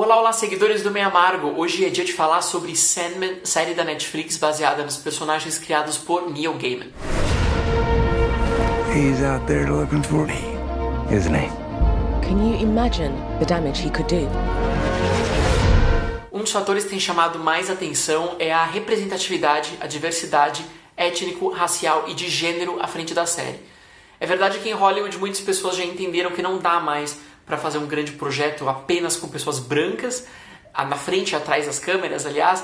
Olá, olá, seguidores do Meio Amargo! Hoje é dia de falar sobre Sandman, série da Netflix baseada nos personagens criados por Neil Gaiman. He's out there looking for me, isn't he? Can you imagine the damage he could do? Um dos fatores que tem chamado mais atenção é a representatividade, a diversidade étnico, racial e de gênero à frente da série. É verdade que em Hollywood muitas pessoas já entenderam que não dá mais para fazer um grande projeto apenas com pessoas brancas, na frente e atrás das câmeras, aliás,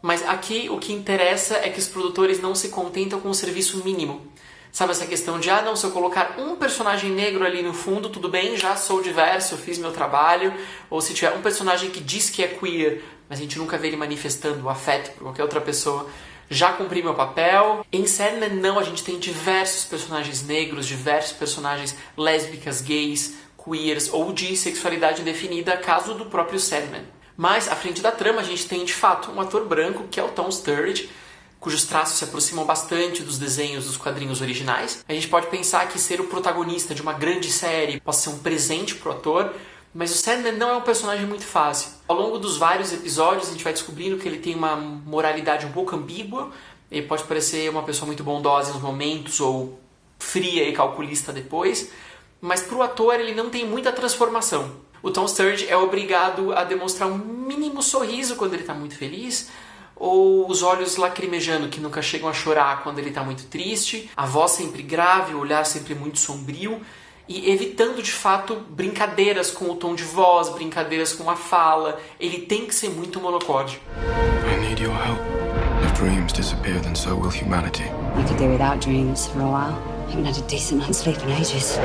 mas aqui o que interessa é que os produtores não se contentam com o serviço mínimo. Sabe essa questão de, se eu colocar um personagem negro ali no fundo, tudo bem, já sou diverso, fiz meu trabalho, ou se tiver um personagem que diz que é queer, mas a gente nunca vê ele manifestando afeto por qualquer outra pessoa, já cumpri meu papel. Em Sandman não, a gente tem diversos personagens negros, diversos personagens lésbicas, gays, queers ou de sexualidade indefinida, caso do próprio Sandman. Mas à frente da trama a gente tem de fato um ator branco que é o Tom Sturridge, cujos traços se aproximam bastante dos desenhos dos quadrinhos originais. A gente pode pensar que ser o protagonista de uma grande série pode ser um presente pro ator, mas o Sandman não é um personagem muito fácil. Ao longo dos vários episódios a gente vai descobrindo que ele tem uma moralidade um pouco ambígua, ele pode parecer uma pessoa muito bondosa em uns momentos ou fria e calculista depois, mas pro ator ele não tem muita transformação. O Tom Sturridge é obrigado a demonstrar um mínimo sorriso quando ele está muito feliz, ou os olhos lacrimejando que nunca chegam a chorar quando ele está muito triste, a voz sempre grave, o olhar sempre muito sombrio, e evitando de fato brincadeiras com o tom de voz, brincadeiras com a fala. Ele tem que ser muito monocórdico. I need your help. If dreams disappear, then so will humanity. I could do without dreams for a while. I haven't had a decent night's sleep in ages.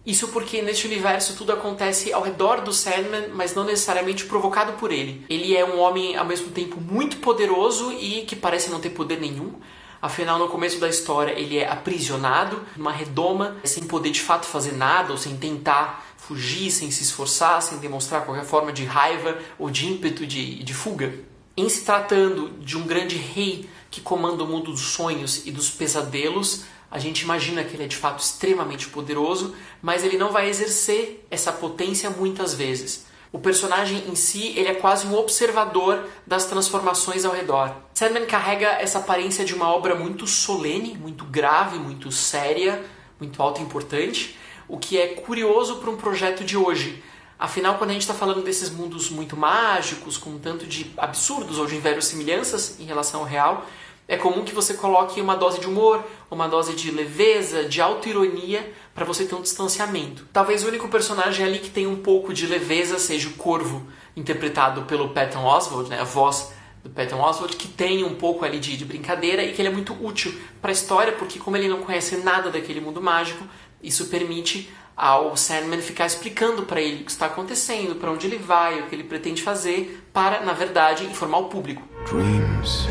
Isso porque neste universo tudo acontece ao redor do Sandman, mas não necessariamente provocado por ele. Ele é um homem ao mesmo tempo muito poderoso e que parece não ter poder nenhum. Afinal, no começo da história, ele é aprisionado numa redoma, sem poder de fato fazer nada, ou sem tentar fugir, sem se esforçar, sem demonstrar qualquer forma de raiva ou de ímpeto de fuga. Em se tratando de um grande rei que comanda o mundo dos sonhos e dos pesadelos, a gente imagina que ele é de fato extremamente poderoso, mas ele não vai exercer essa potência muitas vezes. O personagem em si, ele é quase um observador das transformações ao redor. Sandman carrega essa aparência de uma obra muito solene, muito grave, muito séria, muito alta e importante, o que é curioso para um projeto de hoje. Afinal, quando a gente está falando desses mundos muito mágicos, com um tanto de absurdos ou de inverossimilhanças em relação ao real, é comum que você coloque uma dose de humor, uma dose de leveza, de autoironia, para você ter um distanciamento. Talvez o único personagem ali que tem um pouco de leveza seja o Corvo, interpretado pelo Patton Oswalt, a voz do Patton Oswalt, que tem um pouco ali de brincadeira e que ele é muito útil para a história, porque como ele não conhece nada daquele mundo mágico, isso permite ao Sandman ficar explicando para ele o que está acontecendo, para onde ele vai, o que ele pretende fazer, para, na verdade, informar o público. Dreams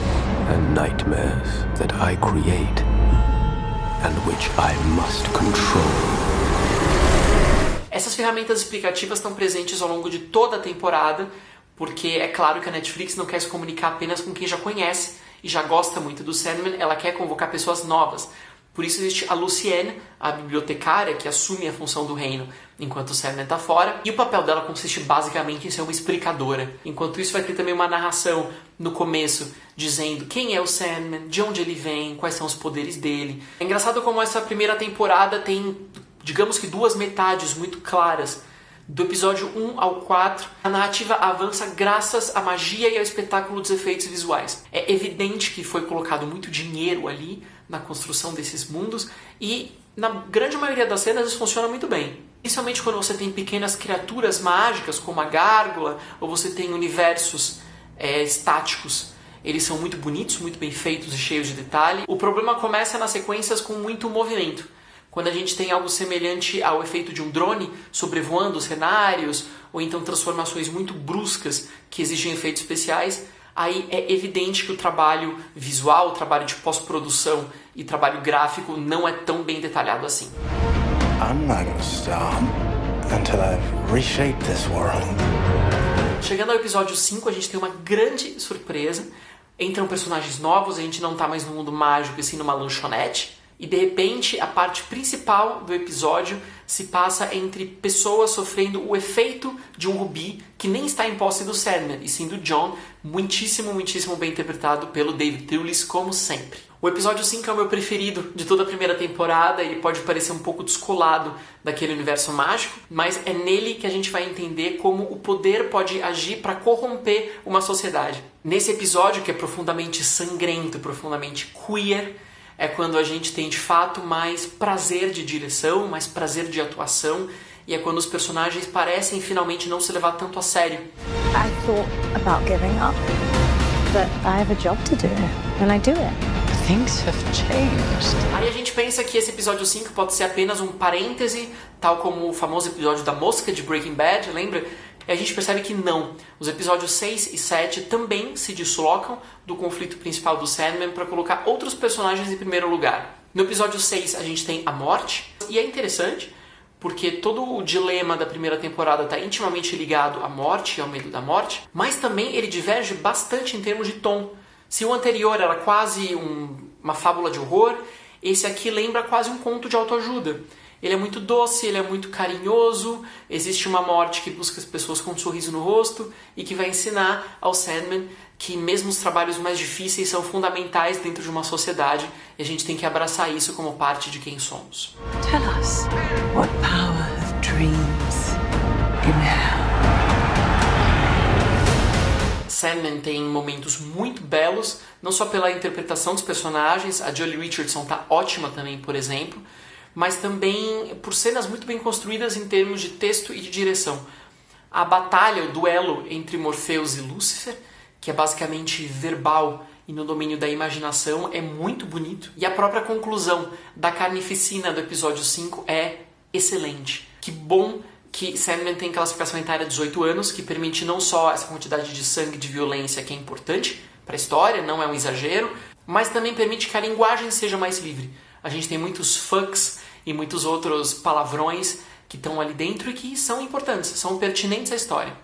and nightmares that I create and which I must control. Essas ferramentas explicativas estão presentes ao longo de toda a temporada, porque é claro que a Netflix não quer se comunicar apenas com quem já conhece e já gosta muito do Sandman, ela quer convocar pessoas novas. Por isso existe a Lucienne, a bibliotecária que assume a função do reino enquanto o Sandman está fora, e o papel dela consiste basicamente em ser uma explicadora. Enquanto isso vai ter também uma narração no começo dizendo quem é o Sandman, de onde ele vem, quais são os poderes dele. É engraçado como essa primeira temporada tem, digamos que, duas metades muito claras. Do episódio 1 ao 4, a narrativa avança graças à magia e ao espetáculo dos efeitos visuais. É evidente que foi colocado muito dinheiro ali na construção desses mundos e na grande maioria das cenas isso funciona muito bem. Principalmente quando você tem pequenas criaturas mágicas como a gárgula ou você tem universos estáticos. Eles são muito bonitos, muito bem feitos e cheios de detalhe. O problema começa nas sequências com muito movimento. Quando a gente tem algo semelhante ao efeito de um drone sobrevoando os cenários, ou então transformações muito bruscas que exigem efeitos especiais, aí é evidente que o trabalho visual, o trabalho de pós-produção e trabalho gráfico não é tão bem detalhado assim. I'm not gonna stop until I've reshaped this world. Chegando ao episódio 5, a gente tem uma grande surpresa. Entram personagens novos, a gente não está mais no mundo mágico, e sim numa lanchonete. e de repente a parte principal do episódio se passa entre pessoas sofrendo o efeito de um rubi que nem está em posse do Sandman, e sim do John, muitíssimo bem interpretado pelo David Thewlis, como sempre. O episódio 5 é o meu preferido de toda a primeira temporada, ele pode parecer um pouco descolado daquele universo mágico, mas é nele que a gente vai entender como o poder pode agir para corromper uma sociedade. Nesse episódio, que é profundamente sangrento, profundamente queer, é quando a gente tem de fato mais prazer de direção, mais prazer de atuação, e é quando os personagens parecem finalmente não se levar tanto a sério. I thought about giving up, but I have a job to do, and I do it. Things have changed. Aí a gente pensa que esse episódio 5 pode ser apenas um parêntese, tal como o famoso episódio da mosca de Breaking Bad, lembra? E a gente percebe que não. Os episódios 6 e 7 também se deslocam do conflito principal do Sandman para colocar outros personagens em primeiro lugar. No episódio 6 a gente tem a morte, e é interessante porque todo o dilema da primeira temporada está intimamente ligado à morte e ao medo da morte, mas também ele diverge bastante em termos de tom. Se o anterior era quase uma fábula de horror, esse aqui lembra quase um conto de autoajuda. Ele é muito doce, ele é muito carinhoso, existe uma morte que busca as pessoas com um sorriso no rosto e que vai ensinar ao Sandman que mesmo os trabalhos mais difíceis são fundamentais dentro de uma sociedade e a gente tem que abraçar isso como parte de quem somos. Tell us, what power of dreams you have? Sandman tem momentos muito belos, não só pela interpretação dos personagens, a Joely Richardson tá ótima também, por exemplo, mas também por cenas muito bem construídas em termos de texto e de direção. A batalha, o duelo entre Morpheus e Lúcifer, que é basicamente verbal e no domínio da imaginação, é muito bonito. E a própria conclusão da carnificina do episódio 5 é excelente. Que bom que Sandman tem classificação etária de 18 anos, que permite não só essa quantidade de sangue e de violência que é importante para a história, não é um exagero, mas também permite que a linguagem seja mais livre. A gente tem muitos fucks e muitos outros palavrões que estão ali dentro e que são importantes, são pertinentes à história.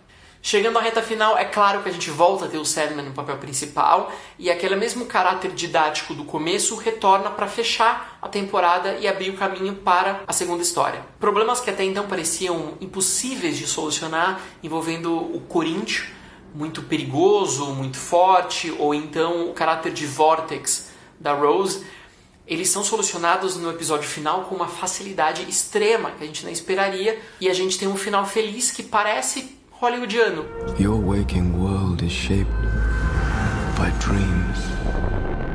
Chegando à reta final, é claro que a gente volta a ter o Sandman no papel principal e aquele mesmo caráter didático do começo retorna para fechar a temporada e abrir o caminho para a segunda história. Problemas que até então pareciam impossíveis de solucionar, envolvendo o Coríntio, muito perigoso, muito forte, ou então o caráter de Vortex da Rose, eles são solucionados no episódio final com uma facilidade extrema que a gente não esperaria, e a gente tem um final feliz que parece hollywoodiano. Your waking world is shaped by dreams.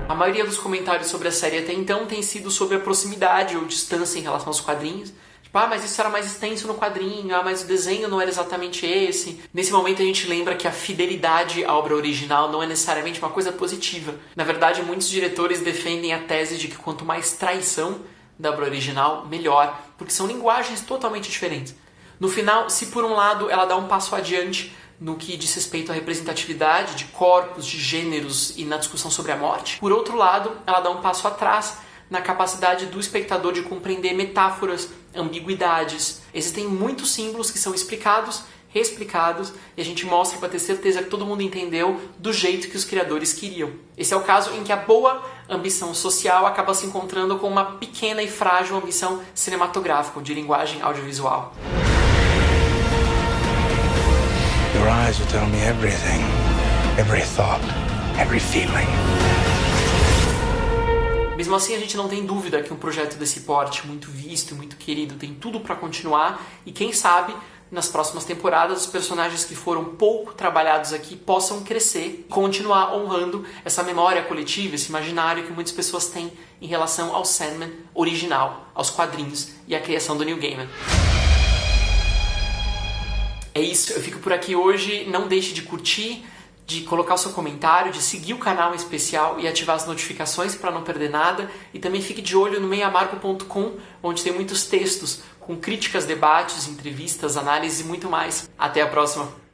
A maioria dos comentários sobre a série até então tem sido sobre a proximidade ou distância em relação aos quadrinhos. Tipo, mas isso era mais extenso no quadrinho, mas o desenho não era exatamente esse. Nesse momento a gente lembra que a fidelidade à obra original não é necessariamente uma coisa positiva. Na verdade, muitos diretores defendem a tese de que quanto mais traição da obra original, melhor, porque são linguagens totalmente diferentes. No final, se por um lado ela dá um passo adiante no que diz respeito à representatividade de corpos, de gêneros e na discussão sobre a morte, por outro lado, ela dá um passo atrás na capacidade do espectador de compreender metáforas, ambiguidades. Existem muitos símbolos que são explicados, reexplicados, e a gente mostra para ter certeza que todo mundo entendeu do jeito que os criadores queriam. Esse é o caso em que a boa ambição social acaba se encontrando com uma pequena e frágil ambição cinematográfica, de linguagem audiovisual. Your eyes will tell me everything, every thought, every feeling. Mesmo assim, a gente não tem dúvida que um projeto desse porte, muito visto e muito querido, tem tudo para continuar, e quem sabe, nas próximas temporadas, os personagens que foram pouco trabalhados aqui possam crescer e continuar honrando essa memória coletiva, esse imaginário que muitas pessoas têm em relação ao Sandman original, aos quadrinhos e à criação do Neil Gaiman. É isso, eu fico por aqui hoje. Não deixe de curtir, de colocar o seu comentário, de seguir o canal em especial e ativar as notificações para não perder nada. E também fique de olho no meiamargo.com, onde tem muitos textos com críticas, debates, entrevistas, análises e muito mais. Até a próxima!